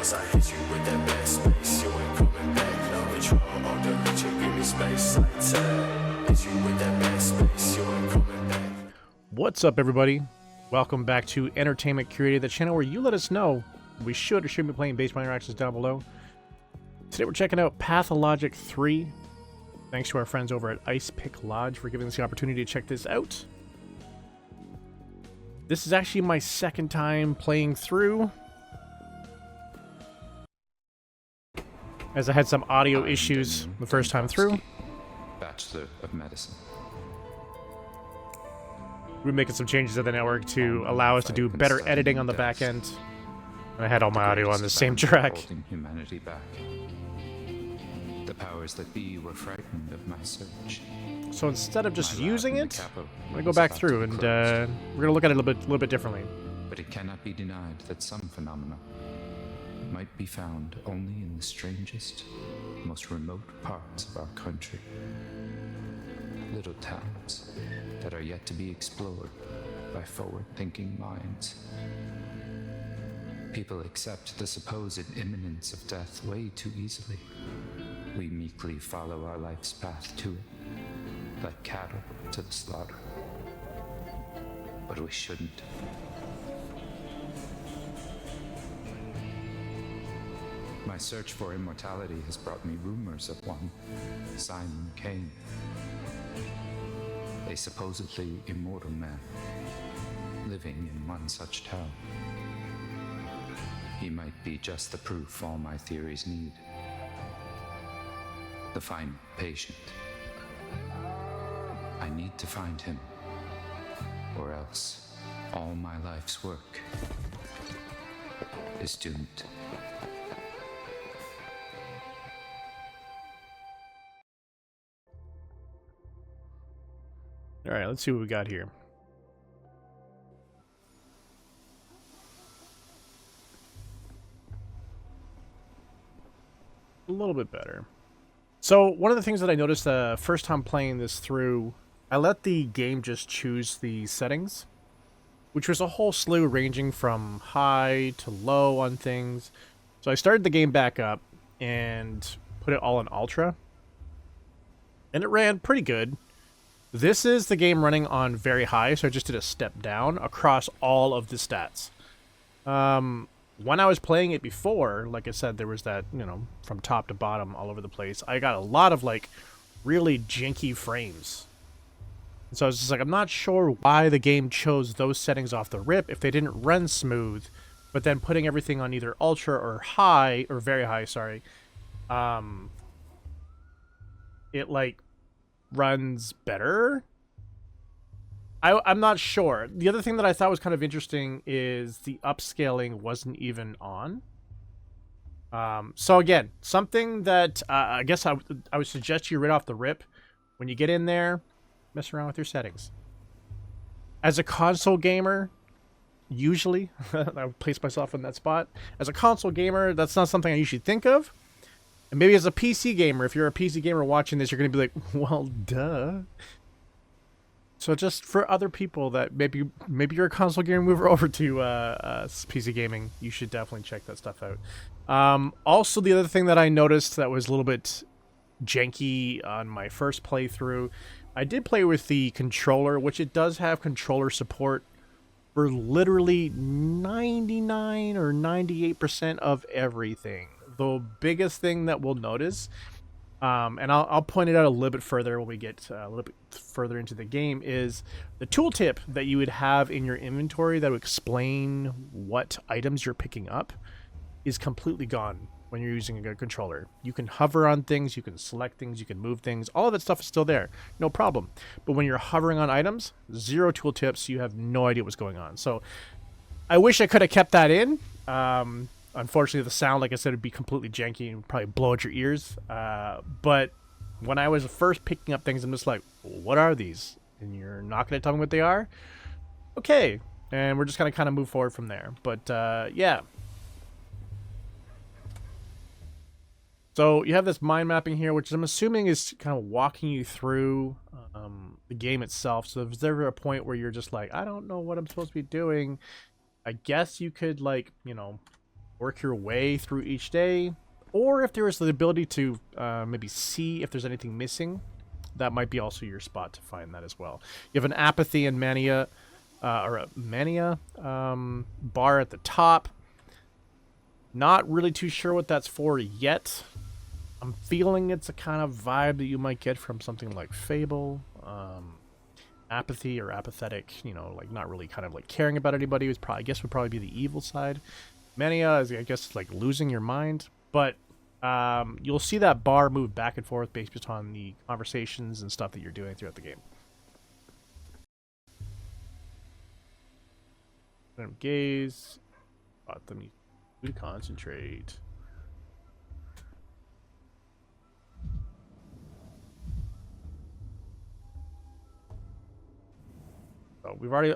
Once I hit you with that back space, you ain't coming back. No control, on the reach, you give me space. I tell, hit you with that back space, you ain't coming back. What's up, everybody? Welcome back to Entertainment Curated, the channel where you let us know we should or shouldn't be playing based on your actions down below. Today we're checking out Pathologic 3. Thanks to our friends over at Ice Pick Lodge for giving us the opportunity to check this out. This is actually my second time playing through, as I had some audio issues the first time through. Bachelor of Medicine. We're making some changes to the network to allow us to do better editing on the back end. And I had all my audio on the same track. Holding humanity back. The powers that be were frightened of my search. So instead of just My lab using in the it, capital I'm going to go was back about through to and close. we're going to look at it a little bit differently. But it cannot be denied that some phenomena might be found only in the strangest, most remote parts of our country. Little towns that are yet to be explored by forward-thinking minds. People accept the supposed imminence of death way too easily. We meekly follow our life's path to it, like cattle to the slaughter. But we shouldn't. My search for immortality has brought me rumors of one, Simon Kane, a supposedly immortal man, living in one such town. He might be just the proof all my theories need. The final patient. I need to find him, or else all my life's work is doomed. Alright, let's see what we got here. A little bit better. So, one of the things that I noticed the first time playing this through, I let the game just choose the settings, which was a whole slew ranging from high to low on things. So I started the game back up and put it all in Ultra, and it ran pretty good. This is the game running on very high, so I just did a step down across all of the stats. When I was playing it before, like I said, there was that, you know, from top to bottom all over the place. I got a lot of, like, really janky frames. And so I was just like, I'm not sure why the game chose those settings off the rip if they didn't run smooth, but then putting everything on either ultra or high, or very high, sorry, it, like, runs better. I'm not sure. The other thing that I thought was kind of interesting is the upscaling wasn't even on. So again, something that I guess I would suggest you right off the rip, when you get in there, mess around with your settings. As a console gamer, usually, I would place myself in that spot. As a console gamer, that's not something I usually think of. And maybe as a PC gamer, if you're a PC gamer watching this, you're going to be like, well, duh. So just for other people that maybe you're a console gamer, move over to PC gaming, you should definitely check that stuff out. Also, the other thing that I noticed that was a little bit janky on my first playthrough, I did play with the controller, which it does have controller support for literally 99 or 98% of everything. The biggest thing that we'll notice, and I'll point it out a little bit further when we get a little bit further into the game, is the tooltip that you would have in your inventory that would explain what items you're picking up is completely gone when you're using a controller. You can hover on things, you can select things, you can move things. All of that stuff is still there, no problem. But when you're hovering on items, zero tooltips, you have no idea what's going on. So I wish I could have kept that in. Unfortunately, the sound, like I said, would be completely janky and probably blow out your ears. But when I was first picking up things, I'm just like, what are these? And you're not going to tell me what they are? Okay. And we're just going to kind of move forward from there. But, yeah. So you have this mind mapping here, which I'm assuming is kind of walking you through the game itself. So if there's ever a point where you're just like, I don't know what I'm supposed to be doing, I guess you could, like, you know, work your way through each day. Or if there is the ability to maybe see if there's anything missing, that might be also your spot to find that as well. You have an apathy and mania, or a mania bar at the top. Not really too sure what that's for yet. I'm feeling it's a kind of vibe that you might get from something like Fable. Apathy or apathetic, you know, like not really kind of like caring about anybody, was probably, I guess, would probably be the evil side. Mania is, I guess, like losing your mind. But you'll see that bar move back and forth based on the conversations and stuff that you're doing throughout the game. Gaze. Let me concentrate. So we've already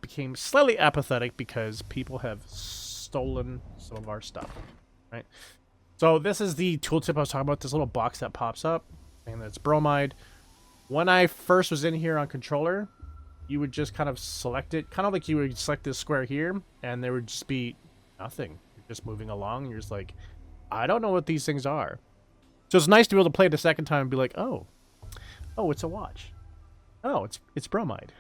became slightly apathetic because people have stolen some of our stuff, right? So this is the tooltip I was talking about, this little box that pops up, and that's bromide. When I first was in here on controller, you would just kind of select it, kind of like you would select this square here, and there would just be nothing. You're just moving along, and you're just like, I don't know what these things are. So it's nice to be able to play it a second time and be like, oh, it's a watch. Oh, it's bromide.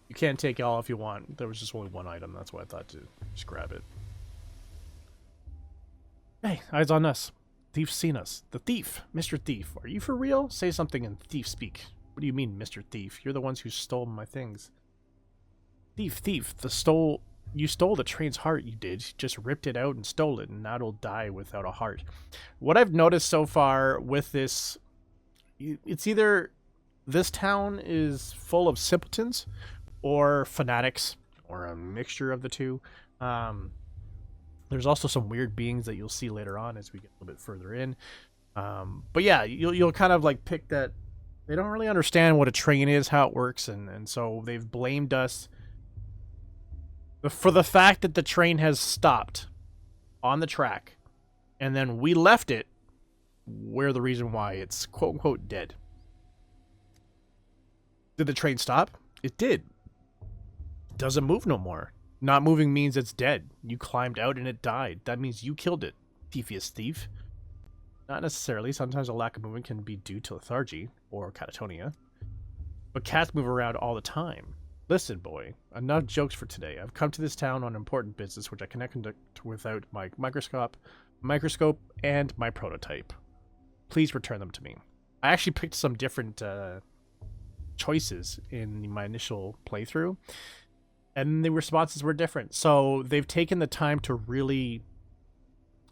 You can't take it all if you want. There was just only one item. That's why I thought to just grab it. Hey, eyes on us. Thief's seen us. The thief. Mr. Thief. Are you for real? Say something in thief speak. What do you mean, Mr. Thief? You're the ones who stole my things. Thief, thief. You stole the train's heart, you did. Just ripped it out and stole it, and now it'll die without a heart. What I've noticed so far with this, it's either this town is full of simpletons or fanatics, or a mixture of the two. There's also some weird beings that you'll see later on as we get a little bit further in. But yeah, you'll kind of like pick that they don't really understand what a train is, how it works, and so they've blamed us for the fact that the train has stopped on the track, and then we left it. We're the reason why it's quote-unquote dead. Did the train stop? It did. It doesn't move no more. Not moving means it's dead. You climbed out and it died. That means you killed it, thiefiest thief. Not necessarily. Sometimes a lack of movement can be due to lethargy or catatonia. But cats move around all the time. Listen, boy, enough jokes for today. I've come to this town on important business which I cannot conduct without my microscope, and my prototype. Please return them to me. I actually picked some different choices in my initial playthrough, and the responses were different. So they've taken the time to really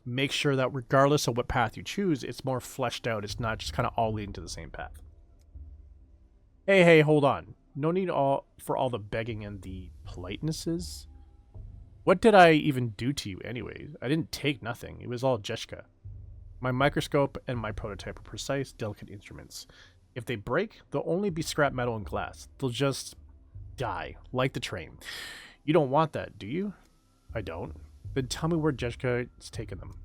make sure that regardless of what path you choose, it's more fleshed out. It's not just kind of all leading to the same path. Hey, hold on. No need for all the begging and the politenesses. What did I even do to you anyway? I didn't take nothing. It was all Jeshka. My microscope and my prototype are precise, delicate instruments. If they break, they'll only be scrap metal and glass. They'll just die, like the train. You don't want that, do you? I don't. Then tell me where Jeshka's taken them.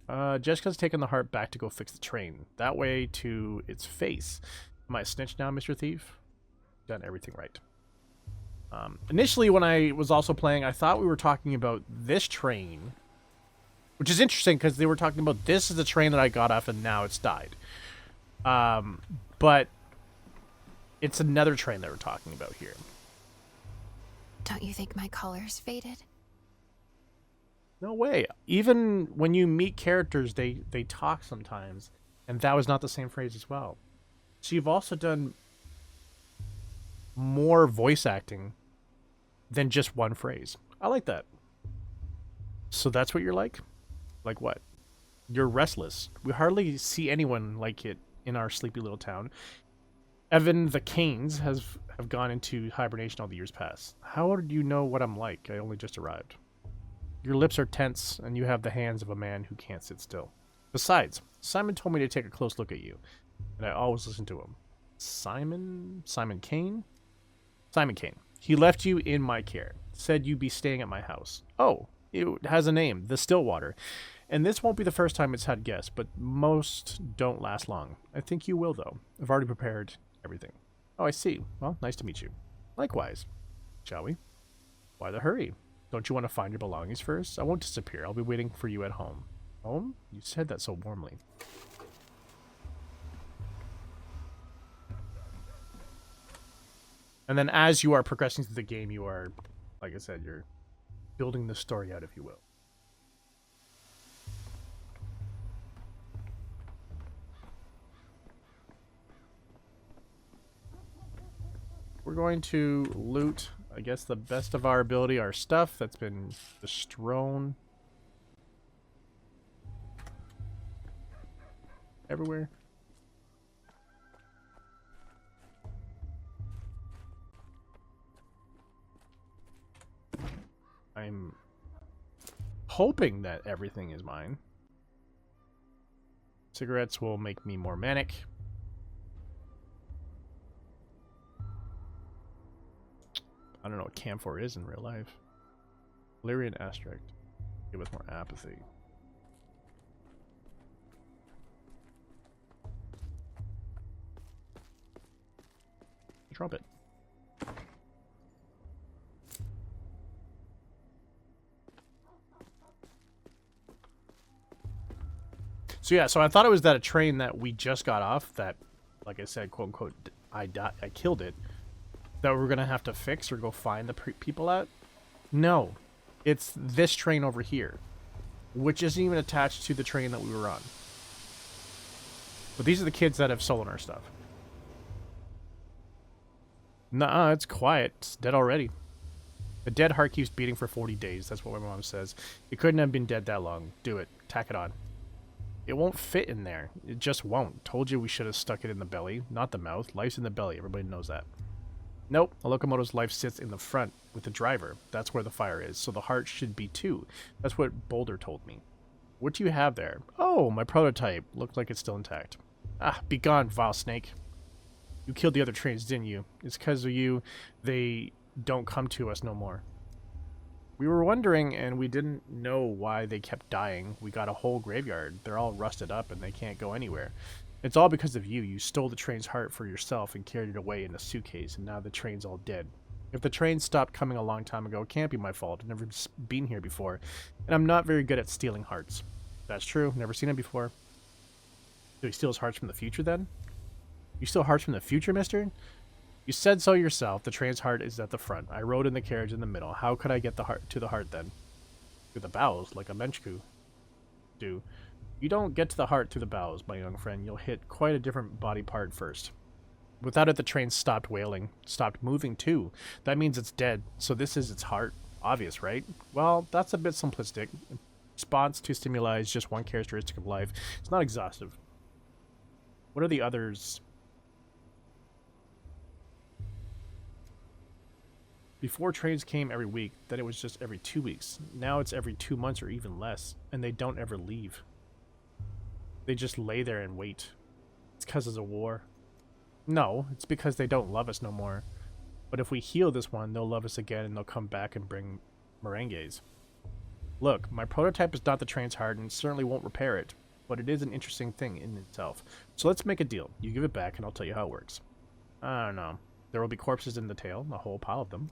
Jeshka's taken the heart back to go fix the train. That way to its face. Am I a snitch now, Mr. Thief? Done everything right. Initially, when I was also playing, I thought we were talking about this train, which is interesting because they were talking about this is the train that I got off and now it's died. But it's another train that we're talking about here. Don't you think my color's faded? No way. Even when you meet characters, they talk sometimes, and that was not the same phrase as well. So you've also done more voice acting than just one phrase. I like that. So that's what you're like? Like what? You're restless. We hardly see anyone like it in our sleepy little town. Evan the Canes have gone into hibernation all the years past. How do you know what I'm like? I only just arrived. Your lips are tense, and you have the hands of a man who can't sit still. Besides, Simon told me to take a close look at you, and I always listen to him. Simon Kane? Simon Kane. He left you in my care. Said you'd be staying at my house. Oh, it has a name, the Stillwater. And this won't be the first time it's had guests, but most don't last long. I think you will, though. I've already prepared everything. Oh, I see. Well, nice to meet you. Likewise. shall we? Why the hurry? Don't you want to find your belongings first? I won't disappear. I'll be waiting for you at home. Home? You said that so warmly. And then as you are progressing through the game, you are, like I said, you're building the story out, if you will. We're going to loot, I guess, the best of our ability, our stuff that's been strewn everywhere. I'm hoping that everything is mine. Cigarettes will make me more manic. I don't know what camphor is in real life. Lyrian Astract. Give us more apathy. Trumpet. So yeah, so I thought it was that a train that we just got off that, like I said, quote unquote, I killed it, that we're gonna have to fix or go find the people at. No, it's this train over here, which isn't even attached to the train that we were on. But these are the kids that have stolen our stuff. Nuh-uh, it's quiet. It's dead already. The dead heart keeps beating for 40 days. That's what my mom says. It couldn't have been dead that long. Do it. Tack it on. It won't fit in there. It just won't. Told you we should have stuck it in the belly, not the mouth. Life's in the belly. Everybody knows that. Nope. A locomotive's life sits in the front with the driver. That's where the fire is. So the heart should be too. That's what Boulder told me. What do you have there? Oh, my prototype. Looked like it's still intact. Ah, be gone, vile snake. You killed the other trains, didn't you? It's because of you they don't come to us no more. We were wondering, and we didn't know why they kept dying. We got a whole graveyard. They're all rusted up, and they can't go anywhere. It's all because of you. You stole the train's heart for yourself and carried it away in a suitcase, and now the train's all dead. If the train stopped coming a long time ago, it can't be my fault. I've never been here before, and I'm not very good at stealing hearts. That's true. Never seen it before. Do he steal his hearts from the future, then? You steal hearts from the future, mister? You said so yourself. The train's heart is at the front. I rode in the carriage in the middle. How could I get the heart to the heart then? Through the bowels, like a Menchku do. You don't get to the heart through the bowels, my young friend. You'll hit quite a different body part first. Without it, the train stopped wailing. Stopped moving, too. That means it's dead. So this is its heart. Obvious, right? Well, that's a bit simplistic. Response to stimuli is just one characteristic of life. It's not exhaustive. What are the others? Before trains came every week, then it was just every 2 weeks. Now it's every 2 months or even less, and they don't ever leave. They just lay there and wait. It's because of the war. No, it's because they don't love us no more. But if we heal this one, they'll love us again and they'll come back and bring merengues. Look, my prototype is not the train's heart and certainly won't repair it, but it is an interesting thing in itself. So let's make a deal. You give it back and I'll tell you how it works. I don't know. There will be corpses in the tail, a whole pile of them.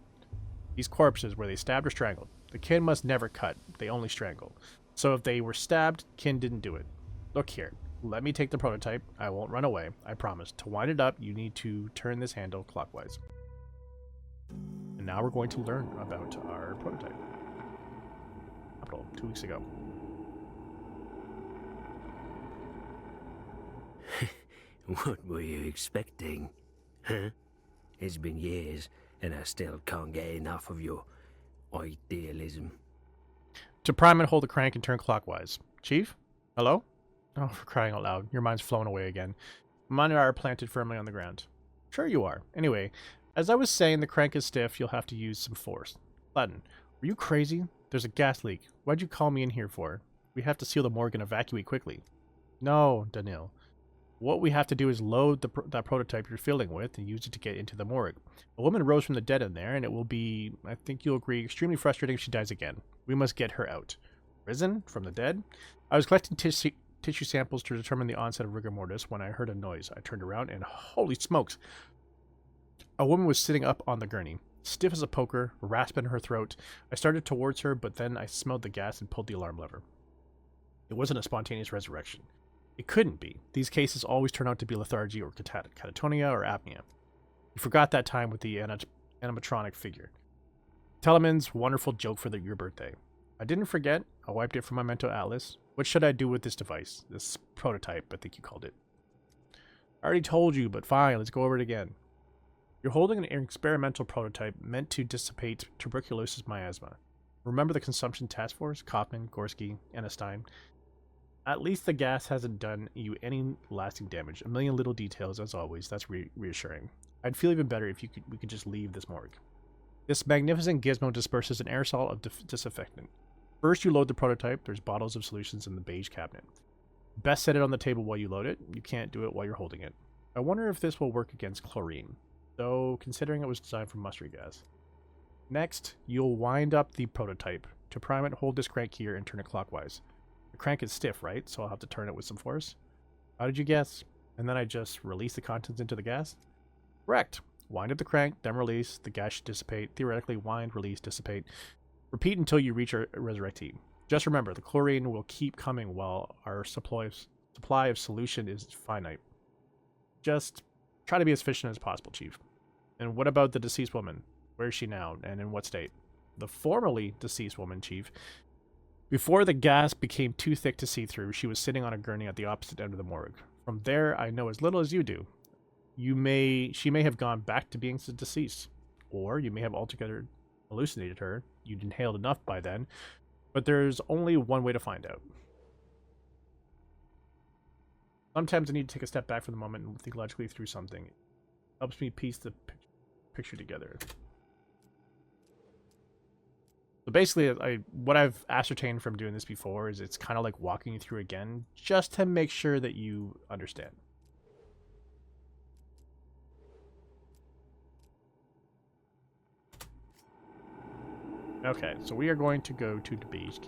These corpses, were they stabbed or strangled? The kin must never cut. They only strangle. So if they were stabbed, kin didn't do it. Look here. Let me take the prototype. I won't run away. I promise. To wind it up, you need to turn this handle clockwise. And now we're going to learn about our prototype. Capital, 2 weeks ago. What were you expecting? Huh? It's been years, and I still can't get enough of your idealism. To prime and hold the crank and turn clockwise. Chief? Hello? Oh, for crying out loud. Your mind's flown away again. Mine are planted firmly on the ground. Sure you are. Anyway, as I was saying, the crank is stiff. You'll have to use some force. Latin, were you crazy? There's a gas leak. Why'd you call me in here for? We have to seal the morgue and evacuate quickly. No, Danil. What we have to do is load that prototype you're filling with and use it to get into the morgue. A woman rose from the dead in there, and it will be, I think you'll agree, extremely frustrating if she dies again. We must get her out. Risen? From the dead? I was collecting tissue samples to determine the onset of rigor mortis when I heard a noise. I turned around, and holy smokes! A woman was sitting up on the gurney. Stiff as a poker, rasp in her throat, I started towards her, but then I smelled the gas and pulled the alarm lever. It wasn't a spontaneous resurrection. It couldn't be. These cases always turn out to be lethargy or catatonia or apnea. You forgot that time with the animatronic figure. Teleman's wonderful joke for your birthday. I didn't forget. I wiped it from my mental atlas. What should I do with this device? This prototype, I think you called it. I already told you, but fine, let's go over it again. You're holding an experimental prototype meant to dissipate tuberculosis miasma. Remember the consumption task force? Kaufman, Gorski, Enestein? At least the gas hasn't done you any lasting damage. A million little details, as always. That's reassuring. I'd feel even better if we could just leave this morgue. This magnificent gizmo disperses an aerosol of disinfectant. First, you load the prototype. There's bottles of solutions in the beige cabinet. Best set it on the table while you load it. You can't do it while you're holding it. I wonder if this will work against chlorine, though considering it was designed for mustard gas. Next, you'll wind up the prototype. To prime it, hold this crank here and turn it clockwise. The crank is stiff, right? So I'll have to turn it with some force. How did you guess? And then I just release the contents into the gas? Correct. Wind up the crank, then release. The gas should dissipate. Theoretically, wind, release, dissipate. Repeat until you reach a resurrectee. Just remember, the chlorine will keep coming while our supply of solution is finite. Just try to be as efficient as possible, Chief. And what about the deceased woman? Where is she now, and in what state? The formerly deceased woman, Chief. Before the gas became too thick to see through, she was sitting on a gurney at the opposite end of the morgue. From there, I know as little as you do. She may have gone back to being deceased, or you may have altogether hallucinated her. You'd inhaled enough by then, but there's only one way to find out. Sometimes I need to take a step back from the moment and think logically through something. It helps me piece the picture together. So basically, what I've ascertained from doing this before is it's kind of like walking you through again, just to make sure that you understand. Okay, so we are going to go to the beach.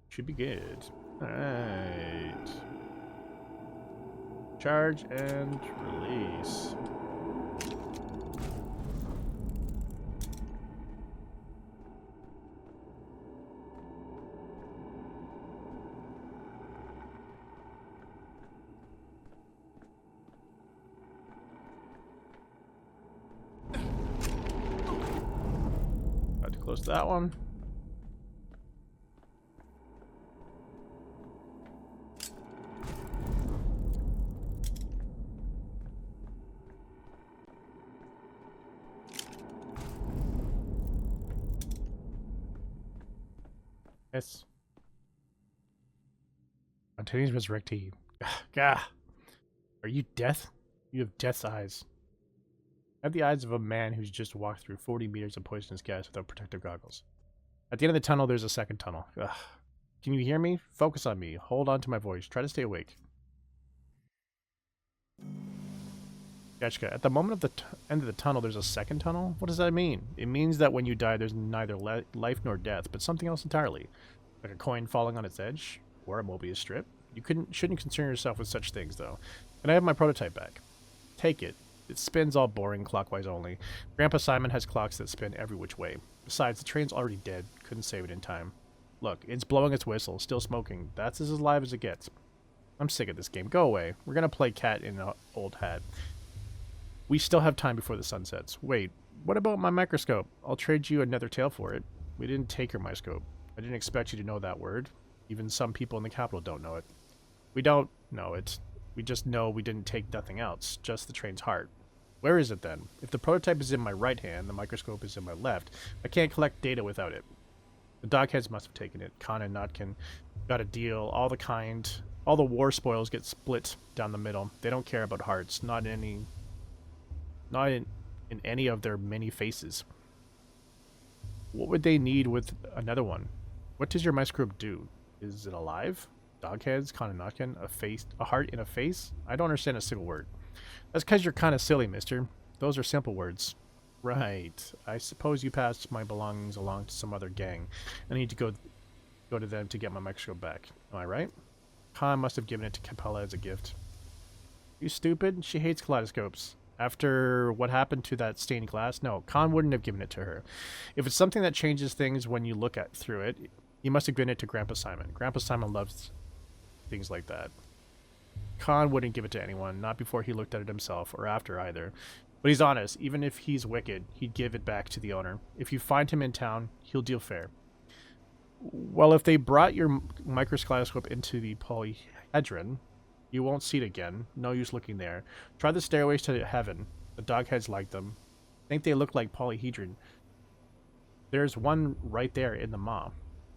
Should be good. Alright. Charge and release. Got to close that one. Yes. Spontaneous resurrectee. Gah. Are you death? You have death's eyes. I have the eyes of a man who's just walked through 40 meters of poisonous gas without protective goggles. At the end of the tunnel, there's a second tunnel. Ugh. Can you hear me? Focus on me. Hold on to my voice. Try to stay awake. Gotcha. At the moment of the end of the tunnel, there's a second tunnel? What does that mean? It means that when you die, there's neither life nor death, but something else entirely. Like a coin falling on its edge, or a Mobius strip. You shouldn't concern yourself with such things, though. Can I have my prototype back? Take it. It spins all boring, clockwise only. Grandpa Simon has clocks that spin every which way. Besides, the train's already dead. Couldn't save it in time. Look, it's blowing its whistle, still smoking. That's as alive as it gets. I'm sick of this game. Go away. We're gonna play cat in an old hat. We still have time before the sun sets. Wait, what about my microscope? I'll trade you another tail for it. We didn't take your microscope. I didn't expect you to know that word. Even some people in the capital don't know it. We don't know it. We just know we didn't take nothing else, just the train's heart. Where is it then? If the prototype is in my right hand, the microscope is in my left, I can't collect data without it. The dogheads must have taken it. Khan and Notkin got a deal. All the war spoils get split down the middle. They don't care about hearts, not in any of their many faces. What would they need with another one? What does your microscope do? Is it alive? Dog heads, Town-on-Gorkhon, a face, a heart in a face? I don't understand a single word. That's because you're kind of silly, mister. Those are simple words. Right. I suppose you passed my belongings along to some other gang. I need to go to them to get my microscope back. Am I right? Khan must have given it to Capella as a gift. You stupid? She hates kaleidoscopes. After what happened to that stained glass? No, Khan wouldn't have given it to her. If it's something that changes things when you look through it, he must have given it to Grandpa Simon. Grandpa Simon loves things like that. Khan wouldn't give it to anyone, not before he looked at it himself, or after either. But he's honest. Even if he's wicked, he'd give it back to the owner. If you find him in town, he'll deal fair. Well, if they brought your microscope into the polyhedron, you won't see it again. No use looking there. Try the stairways to heaven. The dogheads like them. Think they look like polyhedron. There's one right there in the maw.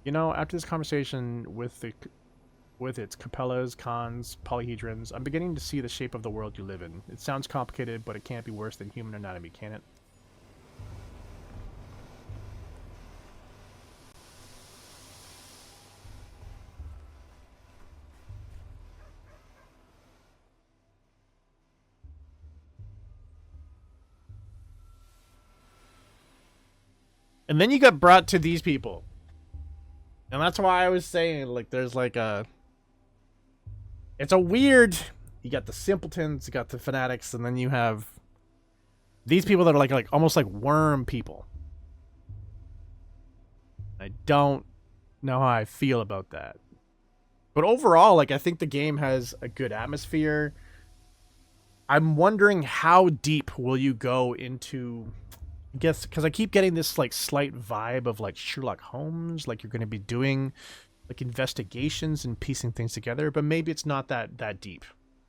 You know, after this conversation with its Capellas, Khans, polyhedrons, I'm beginning to see the shape of the world you live in. It sounds complicated, but it can't be worse than human anatomy, can it? And then you got brought to these people. And that's why I was saying, like, there's like a... It's a weird... You got the simpletons, you got the fanatics, and then you have these people that are like almost like worm people. I don't know how I feel about that. But overall, like, I think the game has a good atmosphere. I'm wondering how deep will you go into... I guess because I keep getting this like slight vibe of like Sherlock Holmes, like you're going to be doing like investigations and piecing things together, but maybe it's not that deep.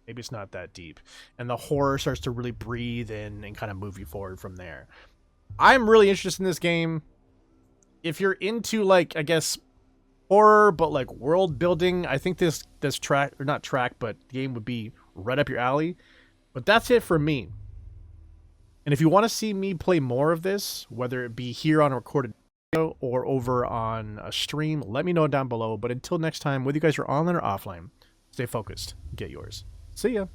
Maybe it's not that deep, and the horror starts to really breathe in and kind of move you forward from there. I'm really interested in this game. If you're into like, I guess, horror but like world building, I think this track, or not track, but game would be right up your alley. But that's it for me. And if you want to see me play more of this, whether it be here on a recorded video or over on a stream, let me know down below. But until next time, whether you guys are online or offline, stay focused. Get yours. See ya.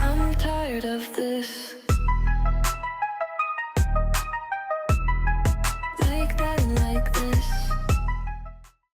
I'm tired of this.